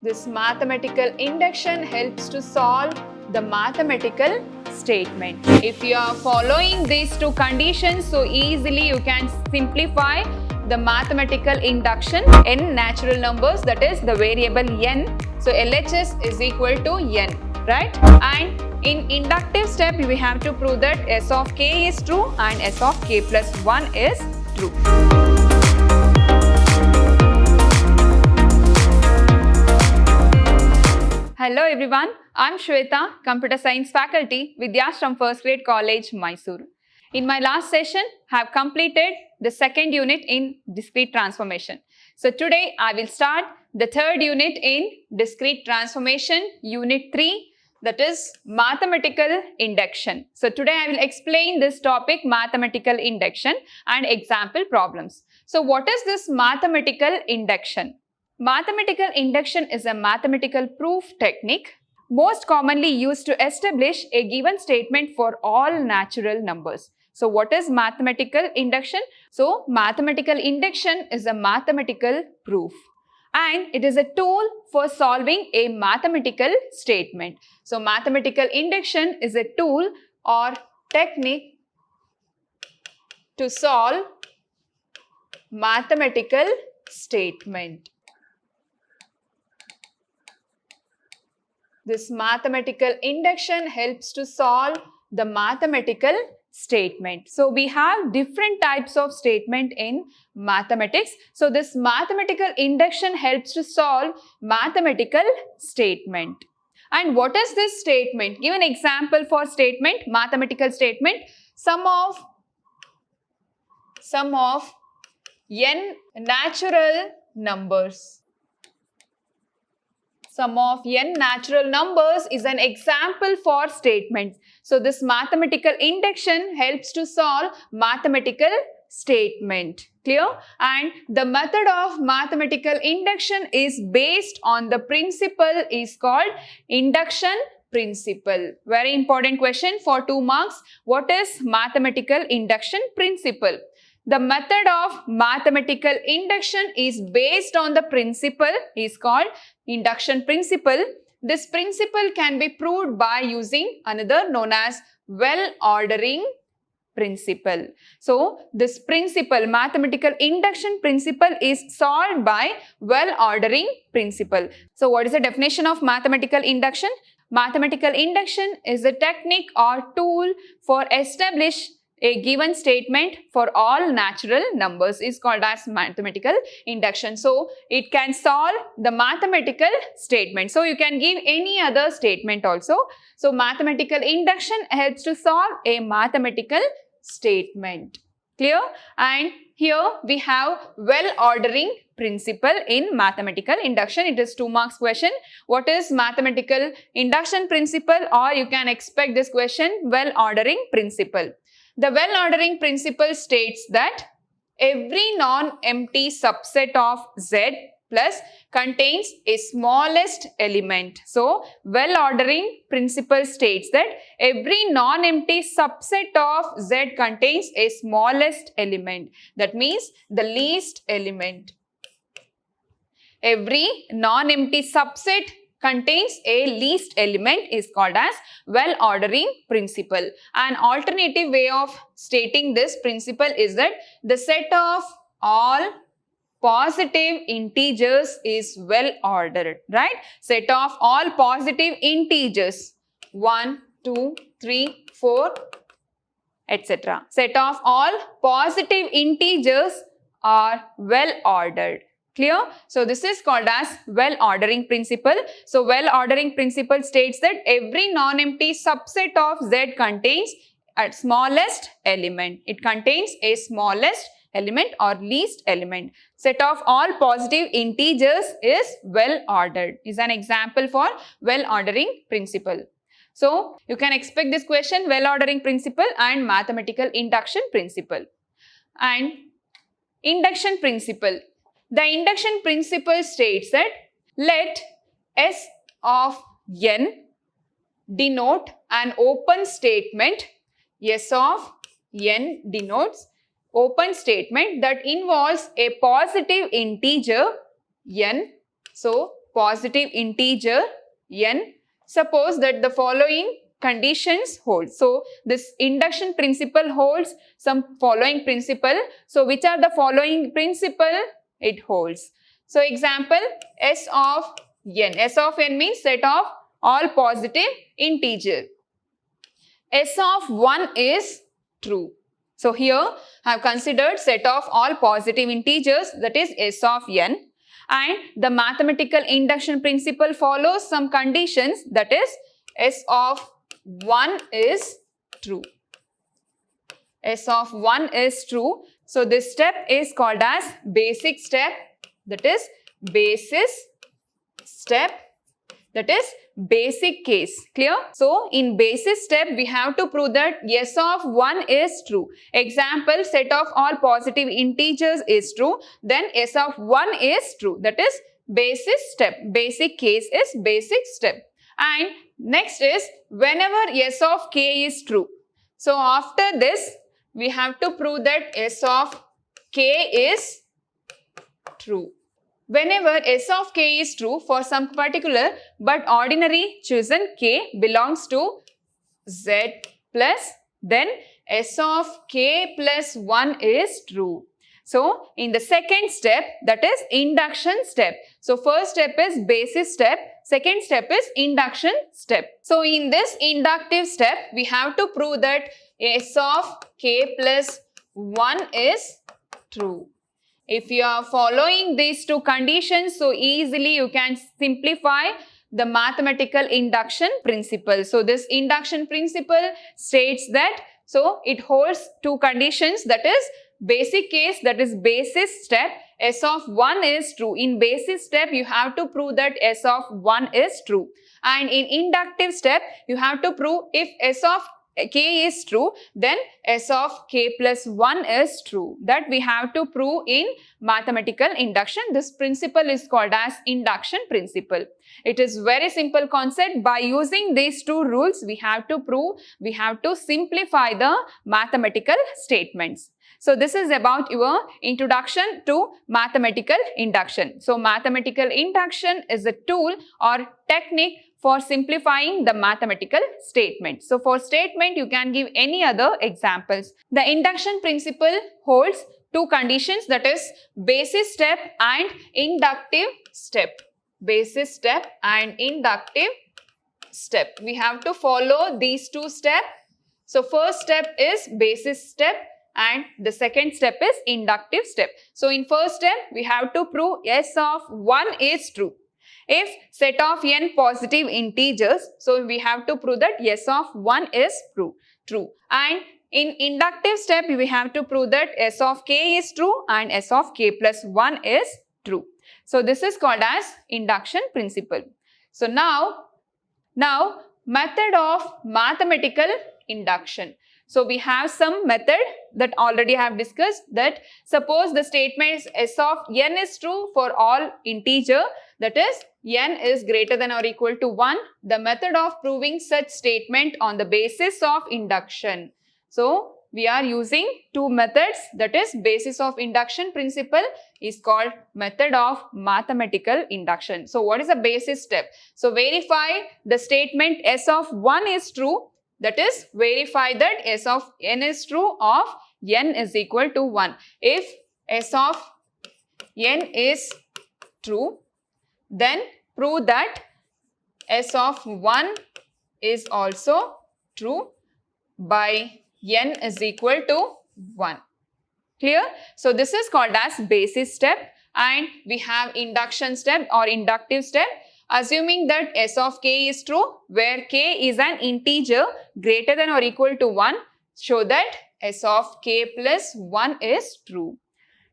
This mathematical induction helps to solve the mathematical statement. If you are following these two conditions, so easily you can simplify the mathematical induction in natural numbers, that is the variable n. So LHS is equal to n, right? And in inductive step, we have to prove that S of k is true and S of k plus 1 is true. Hello everyone, I'm Shweta, Computer Science Faculty, Vidyashram First Grade College, Mysore. In my last session, I have completed the second unit in discrete transformation. So today I will start the third unit in discrete transformation, unit 3, that is mathematical induction. So today I will explain this topic, mathematical induction, and example problems. So what is this mathematical induction? Mathematical induction is a mathematical proof technique most commonly used to establish a given statement for all natural numbers. So what is mathematical induction? So mathematical induction is a mathematical proof and it is a tool for solving a mathematical statement. So mathematical induction is a tool or technique to solve mathematical statement. This mathematical induction helps to solve the mathematical statement. So we have different types of statement in mathematics. So this mathematical induction helps to solve mathematical statement. And what is this statement? Give an example for statement, mathematical statement. Sum of n natural numbers. Sum of n natural numbers is an example for statements. So this mathematical induction helps to solve mathematical statement. Clear? And the method of mathematical induction is based on the principle is called induction principle. Very important question for 2 marks. What is mathematical induction principle? The method of mathematical induction is based on the principle is called induction principle. This principle can be proved by using another known as well-ordering principle. So this principle, mathematical induction principle, is solved by well-ordering principle. So what is the definition of mathematical induction? Mathematical induction is a technique or tool for establish a given statement for all natural numbers is called as mathematical induction. So it can solve the mathematical statement. So you can give any other statement also. So mathematical induction helps to solve a mathematical statement. Clear? And here we have well-ordering principle in mathematical induction. It is 2 marks question. What is mathematical induction principle, or you can expect this question, well-ordering principle. The well-ordering principle states that every non-empty subset of Z plus contains a smallest element. So, well-ordering principle states that every non-empty subset of Z contains a smallest element. That means the least element. Every non-empty subset contains a least element is called as well-ordering principle. An alternative way of stating this principle is that the set of all positive integers is well ordered, right? Set of all positive integers 1, 2, 3, 4, etc. Set of all positive integers are well ordered. Clear? So this is called as well-ordering principle. So well-ordering principle states that every non-empty subset of Z contains a smallest element. It contains a smallest element or least element. Set of all positive integers is well-ordered. Is an example for well-ordering principle. So you can expect this question, well-ordering principle and mathematical induction principle. And induction principle. The induction principle states that let S of n denote an open statement. S of n denotes open statement that involves a positive integer n. So positive integer n, suppose that the following conditions hold. So this induction principle holds some following principle. So which are the following principle it holds? So example, S of n. S of n means set of all positive integer. S of 1 is true. So here I have considered set of all positive integers, that is S of n, and the mathematical induction principle follows some conditions, that is S of 1 is true. S of 1 is true. So this step is called as basic step, that is basis step, that is basic case. Clear? So in basis step we have to prove that S of 1 is true. Example, set of all positive integers is true, then S of 1 is true, that is basis step. Basic case is basic step. And next is whenever S of k is true. So after this we have to prove that S of k is true. Whenever S of k is true for some particular but ordinary chosen k belongs to Z plus, then S of k plus 1 is true. So in the second step, that is induction step. So first step is basis step, second step is induction step. So in this inductive step, we have to prove that S of k plus 1 is true. If you are following these two conditions, so easily you can simplify the mathematical induction principle. So this induction principle states that, so it holds two conditions, that is basic case, that is basis step, S of 1 is true. In basis step, you have to prove that S of 1 is true. And in inductive step, you have to prove if S of k is true, then S of k plus 1 is true. That we have to prove in mathematical induction. This principle is called as induction principle. It is very simple concept. By using these two rules, we have to prove, we have to simplify the mathematical statements. So this is about your introduction to mathematical induction. So mathematical induction is a tool or technique for simplifying the mathematical statement. So for statement, you can give any other examples. The induction principle holds two conditions, that is basis step and inductive step. Basis step and inductive step. We have to follow these two steps. So first step is basis step and the second step is inductive step. So in first step, we have to prove S of 1 is true. If set of n positive integers, so we have to prove that S of 1 is true. And in inductive step, we have to prove that S of k is true and S of k plus 1 is true. So this is called as induction principle. So now method of mathematical induction. So we have some method that already I have discussed, that suppose the statement is S of n is true for all integer, that is n is greater than or equal to 1. The method of proving such statement on the basis of induction. So we are using two methods, that is basis of induction principle is called method of mathematical induction. So what is the basis step? So verify the statement S of 1 is true. That is, verify that S of n is true of n is equal to 1. If S of n is true, then prove that S of 1 is also true by n is equal to 1. Clear? So this is called as basis step, and we have induction step or inductive step. Assuming that S of k is true, where k is an integer greater than or equal to 1, show that S of k plus 1 is true.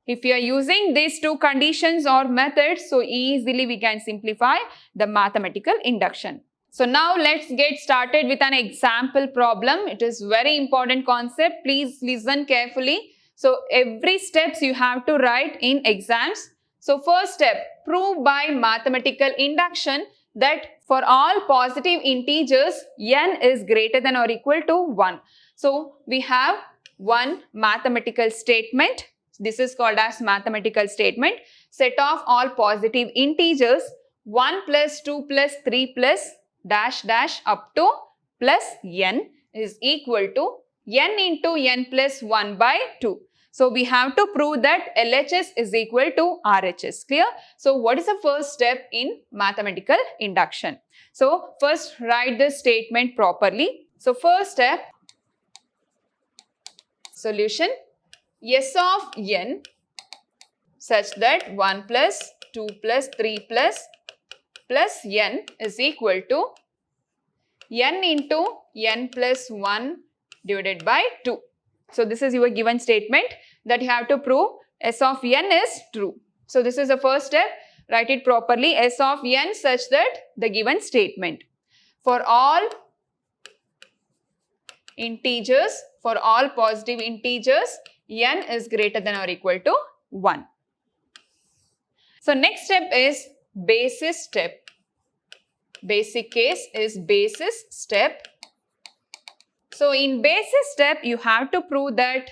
If you are using these two conditions or methods, so easily we can simplify the mathematical induction. So now let's get started with an example problem. It is very important concept. Please listen carefully. So every steps you have to write in exams. So first step, prove by mathematical induction that for all positive integers, n is greater than or equal to 1. So we have one mathematical statement. This is called as mathematical statement. Set of all positive integers 1 plus 2 plus 3 plus dash dash up to plus n is equal to n into n plus 1 by 2. So we have to prove that LHS is equal to RHS. Clear? So what is the first step in mathematical induction? So first write this statement properly. So first step, solution, S of n such that 1 plus 2 plus 3 plus n is equal to n into n plus 1 divided by 2. So this is your given statement that you have to prove S of n is true. So this is the first step. Write it properly. S of n such that the given statement. For all integers, for all positive integers, n is greater than or equal to 1. So next step is basis step. Basic case is basis step. So in basis step, you have to prove that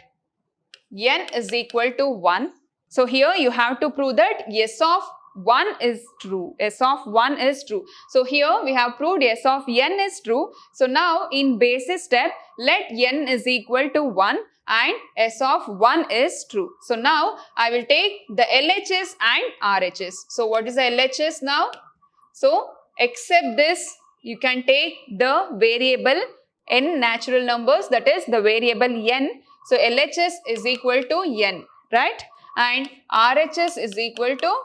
n is equal to 1. So here you have to prove that S of 1 is true. S of 1 is true. So here we have proved S of n is true. So now in basis step, let n is equal to 1 and S of 1 is true. So now I will take the LHS and RHS. So what is the LHS now? So except this, you can take the variable n natural numbers, that is the variable n. So LHS is equal to n, right? And RHS is equal to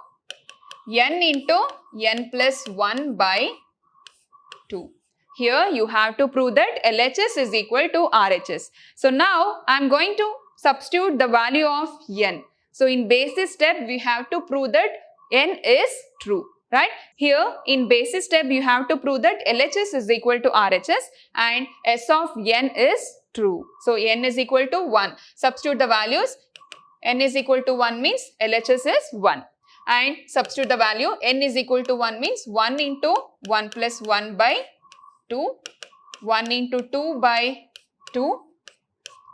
n into n plus 1 by 2. Here you have to prove that LHS is equal to RHS. So now I am going to substitute the value of n. So in basis step, we have to prove that n is true. Right? Here in basis step, you have to prove that LHS is equal to RHS and S of n is true. So n is equal to 1. Substitute the values. N is equal to 1 means LHS is 1. And substitute the value. N is equal to 1 means 1 into 1 plus 1 by 2. 1 into 2 by 2.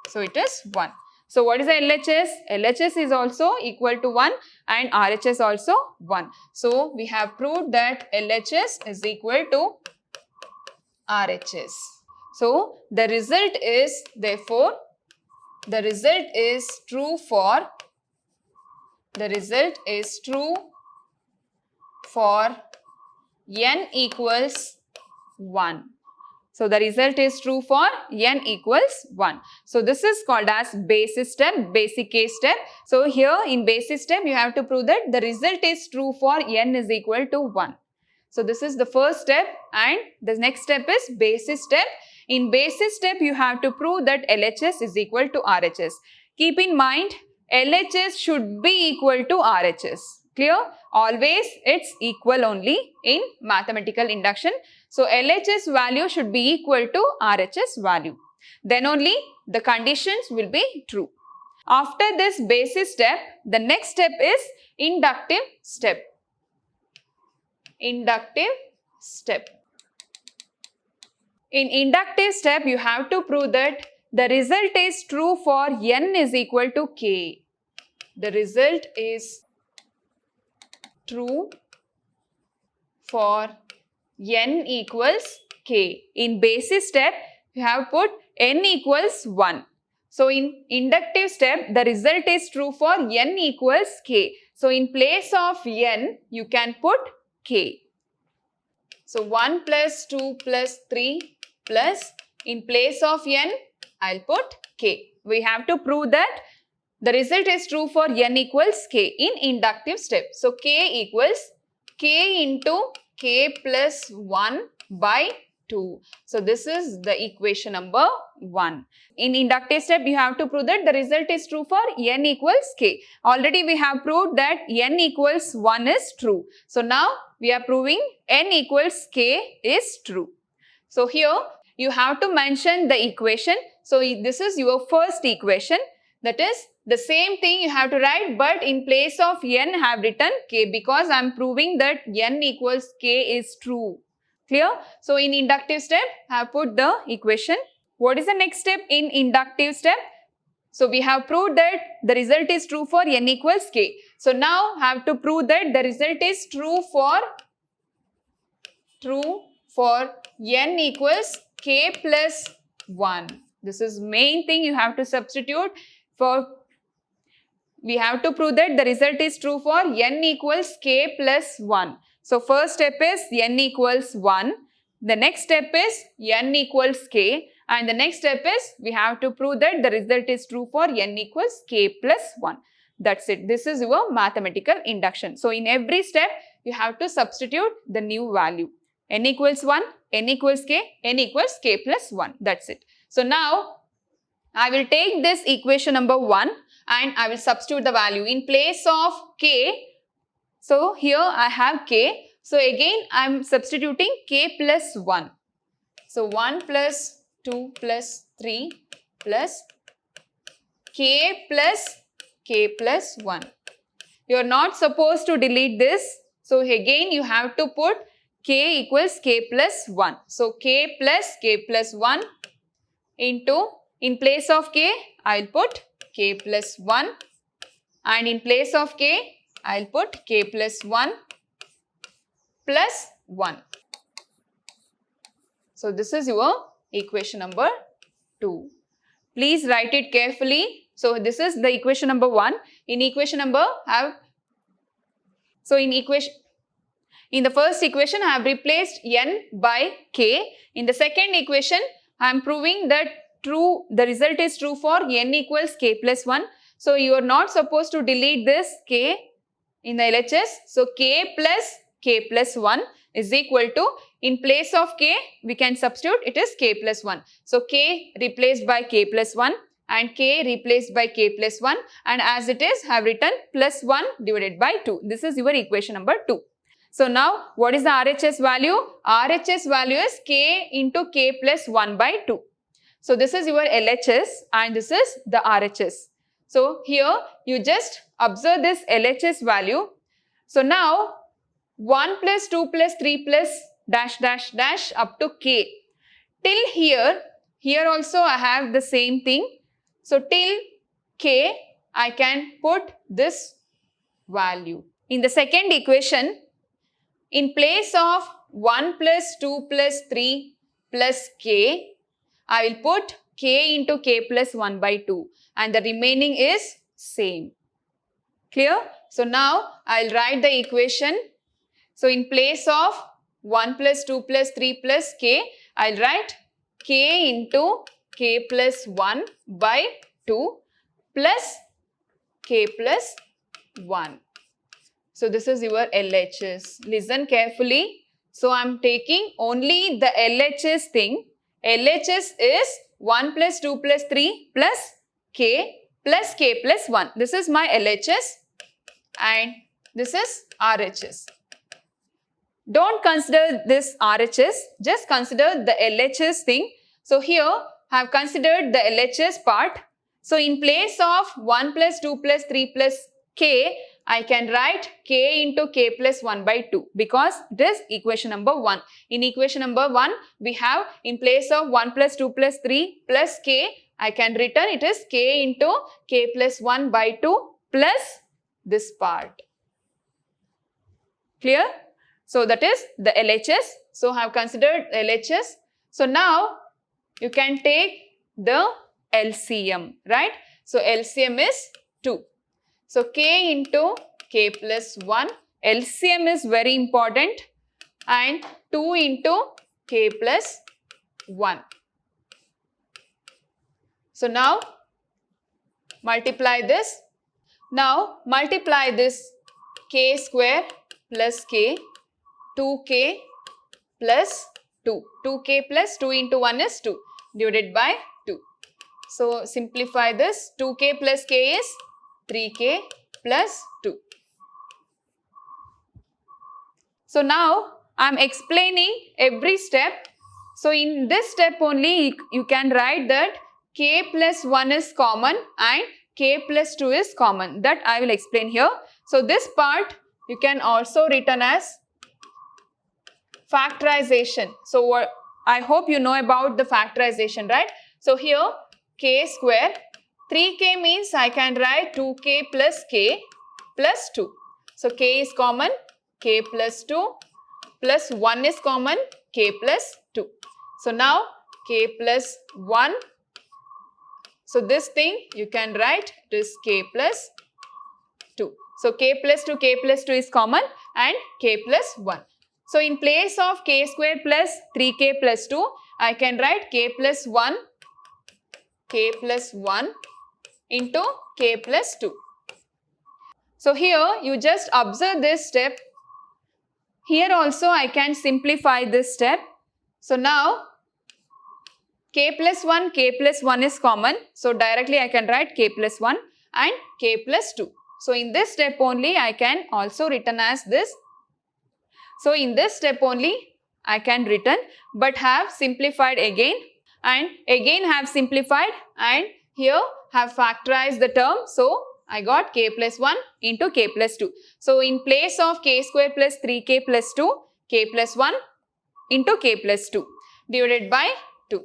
So it is 1. So what is the LHS? LHS is also equal to 1 and RHS also 1. So we have proved that LHS is equal to RHS. So the result is, therefore, the result is true for n equals 1. So the result is true for n equals 1. So this is called as basis step, basic case step. So here in basis step, you have to prove that the result is true for n is equal to 1. So this is the first step and the next step is basis step. In basis step, you have to prove that LHS is equal to RHS. Keep in mind, LHS should be equal to RHS. Clear? Always it's equal only in mathematical induction. So LHS value should be equal to RHS value. Then only the conditions will be true. After this basis step, the next step is inductive step. Inductive step. In inductive step, you have to prove that the result is true for n is equal to k. The result is true for n equals k. In basis step, you have put n equals 1. So in inductive step, the result is true for n equals k. So in place of n, you can put k. So 1 plus 2 plus 3 plus, in place of n, I'll put k. We have to prove that the result is true for n equals k in inductive step. So k equals k into k plus 1 by 2. So this is the equation number 1. In inductive step, you have to prove that the result is true for n equals k. Already we have proved that n equals 1 is true. So now we are proving n equals k is true. So here you have to mention the equation. So this is your first equation. That is the same thing you have to write, but in place of n I have written k because I am proving that n equals k is true. Clear? So in inductive step, I have put the equation. What is the next step in inductive step? So we have proved that the result is true for n equals k. So now I have to prove that the result is true for true for n equals k plus 1. This is main thing you have to substitute for. We have to prove that the result is true for n equals k plus 1. So first step is n equals 1. The next step is n equals k. And the next step is we have to prove that the result is true for n equals k plus 1. That's it. This is your mathematical induction. So in every step, you have to substitute the new value. N equals 1, n equals k, n equals k plus 1. That's it. So now, I will take this equation number 1 and I will substitute the value in place of k. So here I have k. So again, I am substituting k plus 1. So 1 plus 2 plus 3 plus k plus 1. You are not supposed to delete this. So again, you have to put k equals k plus 1. So k plus 1 into, in place of k, I will put k plus 1, and in place of k, I will put k plus 1 plus 1. So this is your equation number 2. Please write it carefully. So this is the equation number 1. In equation number, in the first equation, I have replaced n by k. In the second equation, I am proving that the result is true for n equals k plus 1. So you are not supposed to delete this k in the LHS. So k plus 1 is equal to, in place of k, we can substitute it is k plus 1. So k replaced by k plus 1 and k replaced by k plus 1, and as it is, I have written plus 1 divided by 2. This is your equation number 2. So now, what is the RHS value? RHS value is k into k plus 1 by 2. So this is your LHS and this is the RHS. So here, you just observe this LHS value. So now, 1 plus 2 plus 3 plus dash dash dash up to k. Till here also I have the same thing. So till k, I can put this value. In the second equation, in place of 1 plus 2 plus 3 plus k, I will put k into k plus 1 by 2, and the remaining is same. Clear? So now I will write the equation. So in place of 1 plus 2 plus 3 plus k, I will write k into k plus 1 by 2 plus k plus 1. So this is your LHS. Listen carefully. So I am taking only the LHS thing. LHS is 1 plus 2 plus 3 plus k plus 1. This is my LHS and this is RHS. Don't consider this RHS, just consider the LHS thing. So here I have considered the LHS part. So in place of 1 plus 2 plus 3 plus k, I can write k into k plus 1 by 2 because it is equation number 1. In equation number 1, we have in place of 1 plus 2 plus 3 plus k, I can return it is k into k plus 1 by 2 plus this part. Clear? So that is the LHS. So I have considered LHS. So now you can take the LCM, right? So LCM is 2. So k into k plus 1, LCM is very important, and 2 into k plus 1. So now multiply this. Now multiply this k square plus k, 2k plus 2. 2k plus 2 into 1 is 2 divided by 2. So simplify this. 2k plus k is 3k plus 2. So now I am explaining every step. So in this step only you can write that k plus 1 is common and k plus 2 is common. That I will explain here. So this part you can also written as factorization. So I hope you know about the factorization, right? So here k square, 3k means I can write 2k plus k plus 2. So k is common, k plus 2 plus 1 is common, k plus 2. So now k plus 1. So this thing you can write it is k plus 2. So k plus 2 is common and k plus 1. So in place of k square plus 3k plus 2, I can write k plus 1 into k plus 2. So here you just observe this step. Here also I can simplify this step. So now k plus 1 is common. So directly I can write k plus 1 and k plus 2. So in this step only I can also written as this. So in this step only I can written, but have simplified again and again have simplified and here have factorized the term. So I got k plus 1 into k plus 2. So in place of k square plus 3k plus 2, k plus 1 into k plus 2 divided by 2.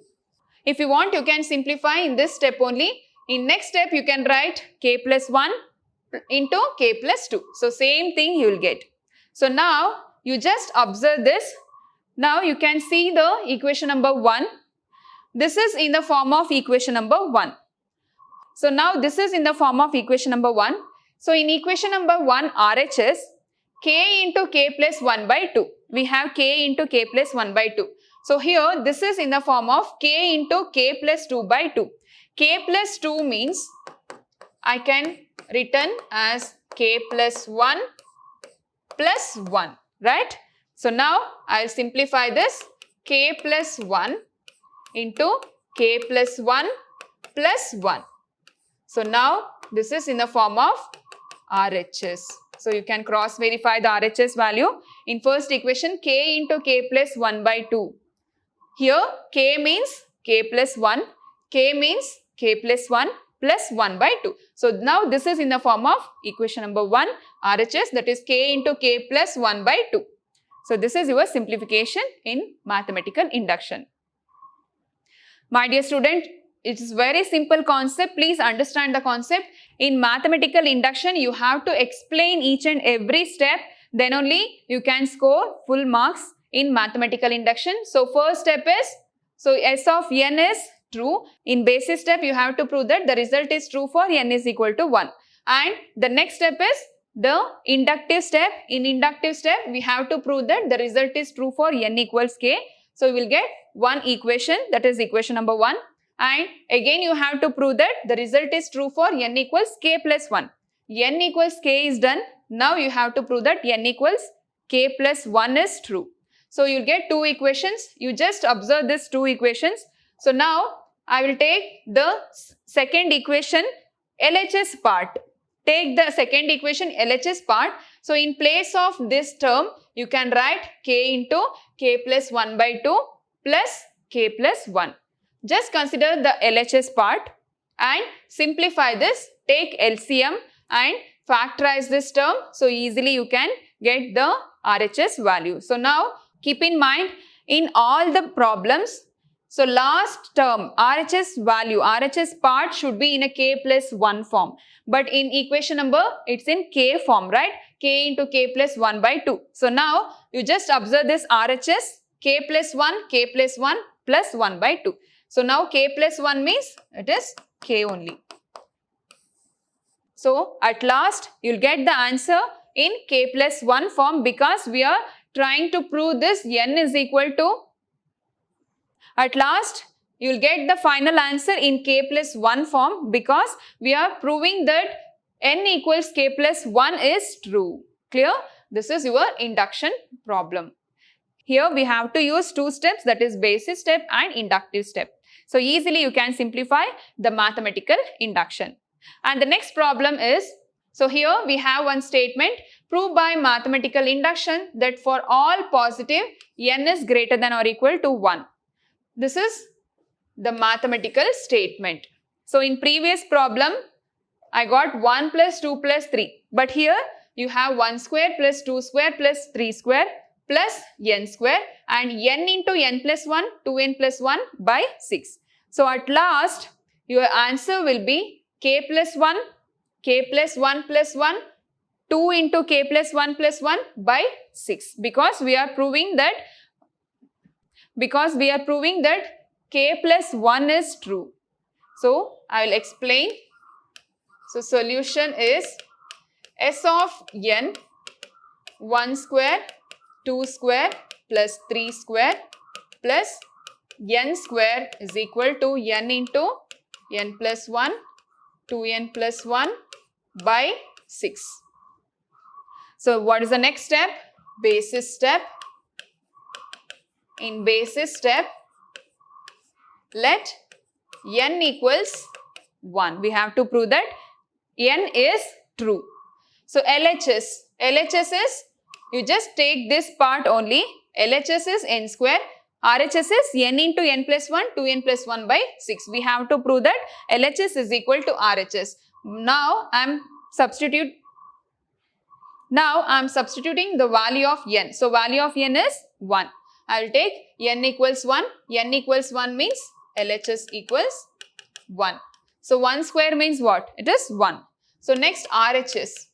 If you want, you can simplify in this step only. In next step, you can write k plus 1 into k plus 2. So same thing you will get. So now you just observe this. Now you can see the equation number 1. This is in the form of equation number 1. So now this is in the form of equation number 1. So in equation number 1, RHS, k into k plus 1 by 2. We have k into k plus 1 by 2. So here this is in the form of k into k plus 2 by 2. K plus 2 means I can written as k plus 1 plus 1, right? So now I will simplify this, k plus 1 into k plus 1 plus 1. So now this is in the form of RHS. So you can cross verify the RHS value. In first equation, k into k plus 1 by 2. Here k means k plus 1, k means k plus 1 plus 1 by 2. So now this is in the form of equation number 1 RHS, that is k into k plus 1 by 2. So this is your simplification in mathematical induction. My dear student, it is very simple concept. Please understand the concept. In mathematical induction, you have to explain each and every step. Then only you can score full marks in mathematical induction. So first step is, so S of n is true. In basis step, you have to prove that the result is true for n is equal to 1. And the next step is the inductive step. In inductive step, we have to prove that the result is true for n equals k. So we will get one equation, that is equation number 1. And again you have to prove that the result is true for n equals k plus 1. n equals k is done. Now you have to prove that n equals k plus 1 is true. So you will get two equations. You just observe these two equations. So now I will take the second equation LHS part. Take the second equation LHS part. So in place of this term, you can write k into k plus 1 by 2 plus k plus 1. Just consider the LHS part and simplify this. Take LCM and factorize this term. So easily you can get the RHS value. So now keep in mind in all the problems, so last term RHS value, RHS part should be in a k plus 1 form. But in equation number, it's in k form, right? K into k plus 1 by 2. So now you just observe this RHS, k plus 1 plus 1 by 2. So now k plus 1 means it is k only. So at last you will get the answer in k plus 1 form, because we are trying to prove this n is equal to, at last you will get the final answer in k plus 1 form, because we are proving that n equals k plus 1 is true. Clear? This is your induction problem. Here we have to use two steps, that is basis step and inductive step. So easily you can simplify the mathematical induction. And the next problem is, so here we have one statement, prove by mathematical induction that for all positive n is greater than or equal to 1. This is the mathematical statement. So in previous problem, I got 1 plus 2 plus 3. But here you have 1 square plus 2 square plus 3 square plus n square, and n into n plus 1, 2n plus 1 by 6. So at last your answer will be k plus 1 plus 1 2 into k plus 1 by 6, because we are proving that k plus 1 is true. So I will explain. So solution is S of n 1 square, 2 square plus 3 square plus n square is equal to n into n plus 1, 2n plus 1 by 6. So what is the next step? Basis step. In basis step, let n equals 1. We have to prove that n is true. So LHS is, you just take this part only. LHS is n square. RHS is n into n plus 1, 2n plus 1 by 6. We have to prove that LHS is equal to RHS. Now I am substituting the value of n. So value of n is 1. I will take n equals 1. N equals 1 means LHS equals 1. So 1 square means what? It is 1. So next RHS.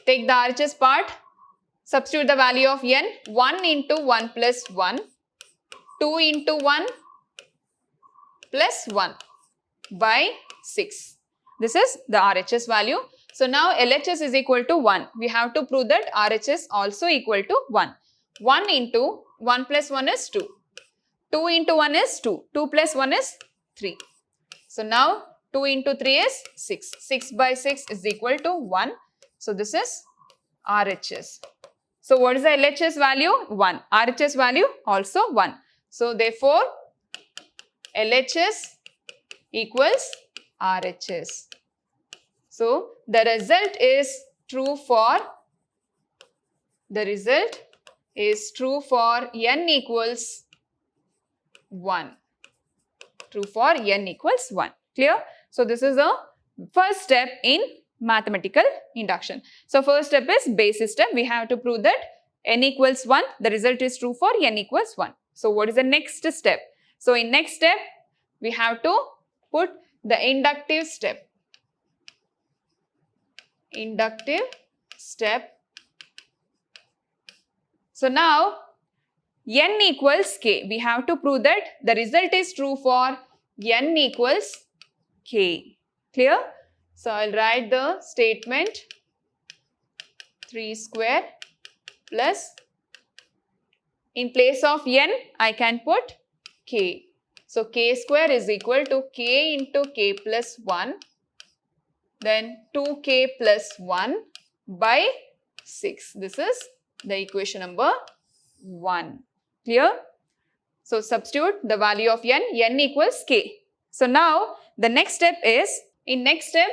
Take the RHS part. Substitute the value of n. 1 into 1 plus 1. 2 into 1 plus 1 by 6. This is the RHS value. So now LHS is equal to 1. We have to prove that RHS also equal to 1. 1 into 1 plus 1 is 2. 2 into 1 is 2. 2 plus 1 is 3. So now 2 into 3 is 6. 6 by 6 is equal to 1. So this is RHS. So what is the LHS value? 1. RHS value also 1. So therefore LHS equals RHS. So the result is true for n equals 1. True for n equals 1. Clear? So this is the first step in mathematical induction. So first step is basis step. We have to prove that n equals 1. The result is true for n equals 1. So what is the next step? So in next step, we have to put the inductive step. Inductive step. So now n equals k. We have to prove that the result is true for n equals k. Clear? So I'll write the statement 3 square plus, in place of n, I can put k. So k square is equal to k into k plus 1, then 2k plus 1 by 6. This is the equation number 1. Clear? So substitute the value of n equals k. So now the next step is, in next step,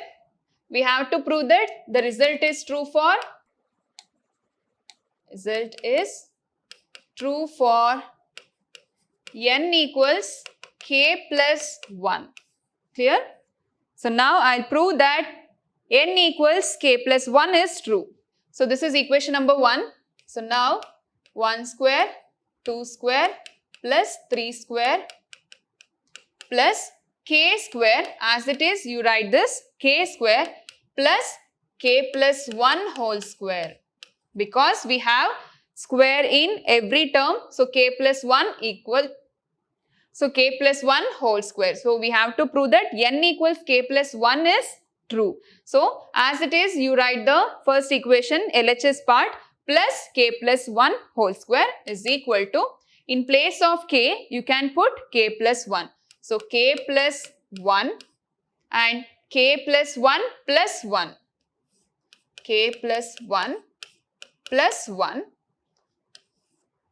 we have to prove that the result is true for n equals k plus 1. Clear? So now I'll prove that n equals k plus 1 is true. So this is equation number 1. So now 1 square, 2 square plus 3 square plus k square, as it is you write this k square plus k plus 1 whole square. Because we have square in every term, so k plus 1 equal, so k plus 1 whole square. So we have to prove that n equals k plus 1 is true. So as it is, you write the first equation LHS part plus k plus 1 whole square is equal to, in place of k, you can put k plus 1. So k plus 1 and k plus 1 plus 1. K plus 1 plus 1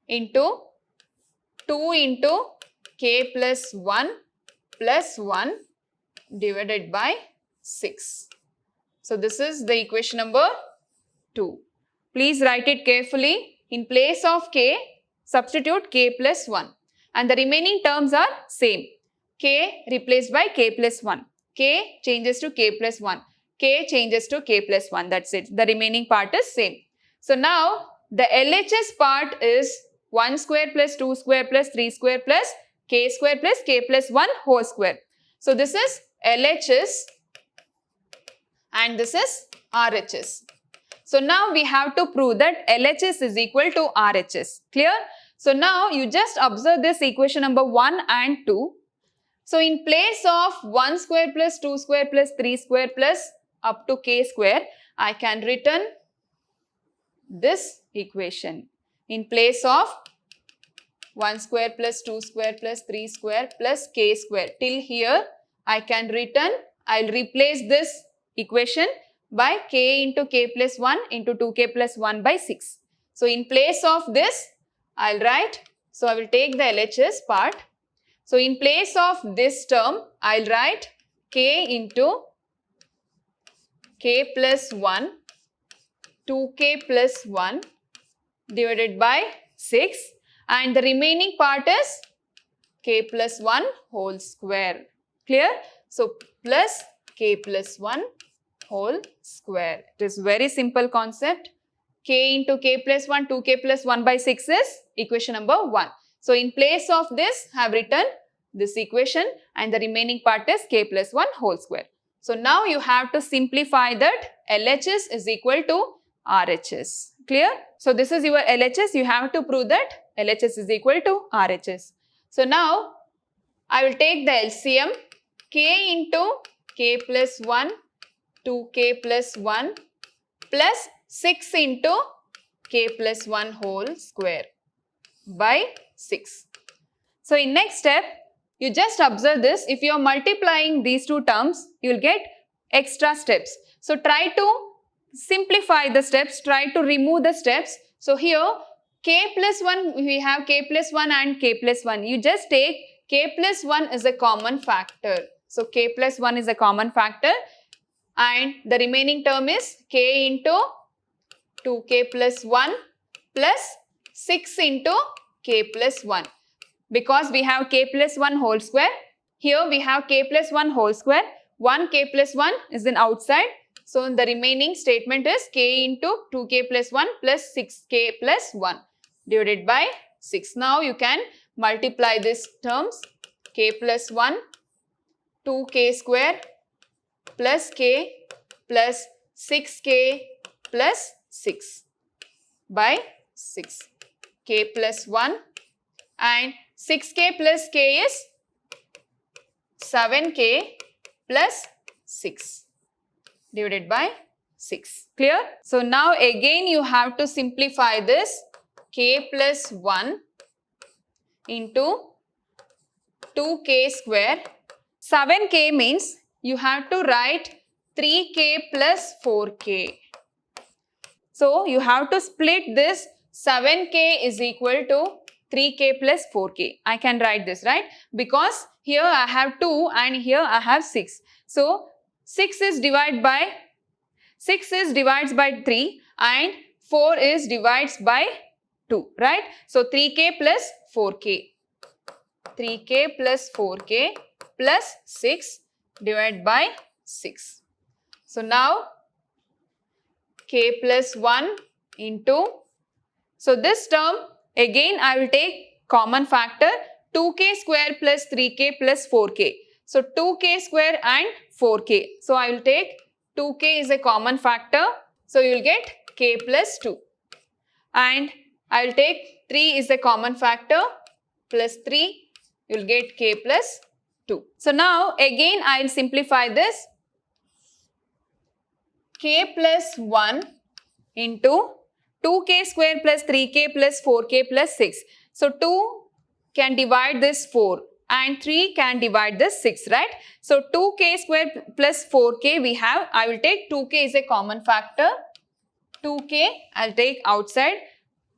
into 2 into k plus 1 plus 1 divided by 6. So this is the equation number 2. Please write it carefully. In place of k, substitute k plus 1. And the remaining terms are same. K replaced by k plus 1. K changes to k plus 1. K changes to k plus 1. That's it. The remaining part is same. So now the LHS part is 1 square plus 2 square plus 3 square plus k square plus k plus 1 whole square. So this is LHS and this is RHS. So now we have to prove that LHS is equal to RHS. Clear? So now you just observe this equation number 1 and 2. So in place of 1 square plus 2 square plus 3 square plus up to k square, I can written this equation. In place of 1 square plus 2 square plus 3 square plus k square. Till here I can written, I'll replace this equation by k into k plus 1 into 2k plus 1 by 6. So in place of this, I'll write, so I will take the LHS part. So in place of this term, I'll write k into k plus 1, 2k plus 1 divided by 6, and the remaining part is k plus 1 whole square. Clear? So plus k plus 1 whole square. It is very simple concept. K into k plus 1, 2k plus 1 by 6 is equation number 1. So in place of this, I have written this equation and the remaining part is k plus 1 whole square. So now you have to simplify that LHS is equal to RHS. Clear? So this is your LHS. You have to prove that LHS is equal to RHS. So now I will take the LCM, k into k plus 1, 2k plus 1 plus 6 into k plus 1 whole square by 6. So in next step, you just observe this. If you are multiplying these two terms, you will get extra steps. So try to simplify the steps, try to remove the steps. So here k plus 1, we have k plus 1 and k plus 1. You just take k plus 1 is a common factor. So k plus 1 is a common factor and the remaining term is k into 2k plus 1 plus 6 into k plus 1. Because we have k plus 1 whole square, here we have k plus 1 whole square, 1 k plus 1 is in outside. So the remaining statement is k into 2k plus 1 plus 6k plus 1 divided by 6. Now you can multiply these terms, k plus 1, 2k square plus k plus 6k plus 6 by 6. K plus 1 and 6k plus k is 7k plus 6 divided by 6. Clear? So now again you have to simplify this, k plus 1 into 2k square. 7k means you have to write 3k plus 4k. So you have to split this, 7k is equal to 3k plus 4k. I can write this, right? Because here I have 2 and here I have 6. So 6 is divided by 3 and 4 is divides by 2, right? So 3k plus 4k. 3k plus 4k plus 6 divided by 6. So now k plus 1 into, so this term again I will take common factor, 2k square plus 3k plus 4k. So 2k square and 4k. So I will take 2k is a common factor. So you will get k plus 2. And I will take 3 is a common factor plus 3. You will get k plus 2. So now again I will simplify this. K plus 1 into 2k square plus 3k plus 4k plus 6. So 2 can divide this 4 and 3 can divide this 6, right? So 2k square plus 4k we have, I will take 2k is a common factor. 2k I will take outside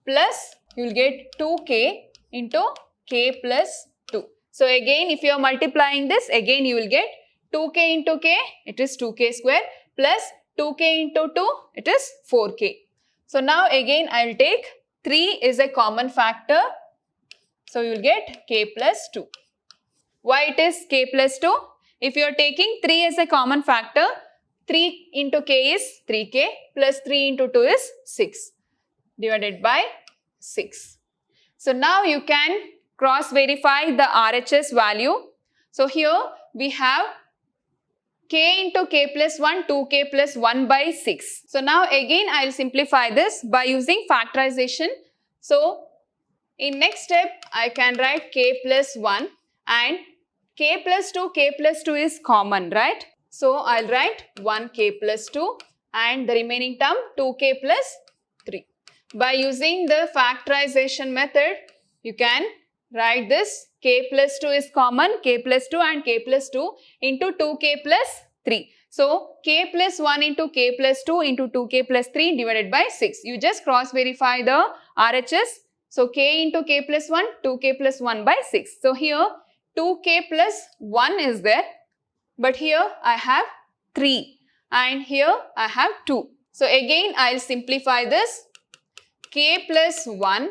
plus you will get 2k into k plus 2. So again if you are multiplying this, again you will get 2k into k, it is 2k square plus 2k into 2, it is 4k. So now again I will take 3 is a common factor. So you will get k plus 2. Why it is k plus 2? If you are taking 3 as a common factor, 3 into k is 3k plus 3 into 2 is 6 divided by 6. So now you can cross verify the RHS value. So here we have k into k plus 1, 2k plus 1 by 6. So now again I will simplify this by using factorization. So in next step I can write k plus 1 and k plus 2 is common, right? So I'll write 1k plus 2 and the remaining term 2k plus 3. By using the factorization method, you can write this k plus 2 is common, k plus 2 and k plus 2 into 2k plus 3. So k plus 1 into k plus 2 into 2k plus 3 divided by 6. You just cross verify the RHS. So k into k plus 1, 2k plus 1 by 6. So here 2k plus 1 is there, but here I have 3 and here I have 2. So again I will simplify this. K plus 1,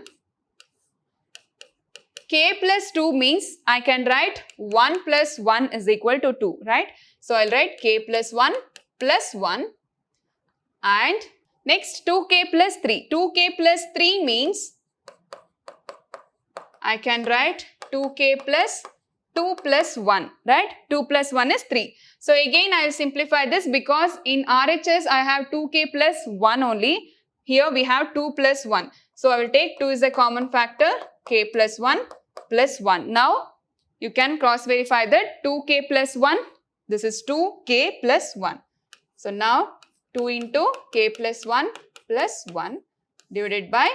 k plus 2 means I can write 1 plus 1 is equal to 2, right? So I'll write k plus 1 plus 1 and next 2k plus 3. 2k plus 3 means I can write 2k plus 2 plus 1, right? 2 plus 1 is 3. So again I will simplify this because in RHS I have 2k plus 1 only. Here we have 2 plus 1. So I will take 2 is a common factor, k plus 1 plus 1. Now you can cross verify that 2k plus 1, this is 2k plus 1. So now 2 into k plus 1 plus 1 divided by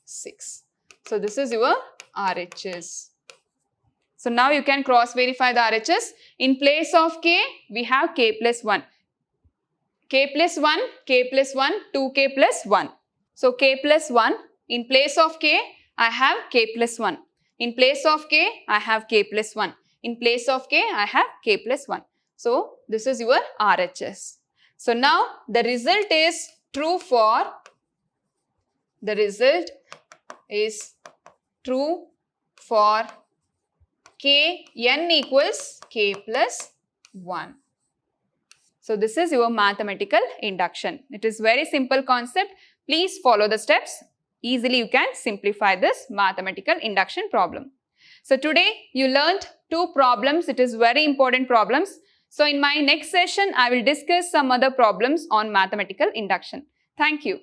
6. So this is your RHS. So now you can cross verify the RHS. In place of k, we have k plus 1. K plus 1, k plus 1, 2k plus 1. So k plus 1, in place of k, I have k plus 1. In place of k, I have k plus 1. In place of k, I have k plus 1. So this is your RHS. So now the result is true for, the result is true for k n equals k plus 1. So this is your mathematical induction. It is very simple concept. Please follow the steps. Easily you can simplify this mathematical induction problem. So today you learned 2 problems. It is very important problems. So in my next session, I will discuss some other problems on mathematical induction. Thank you.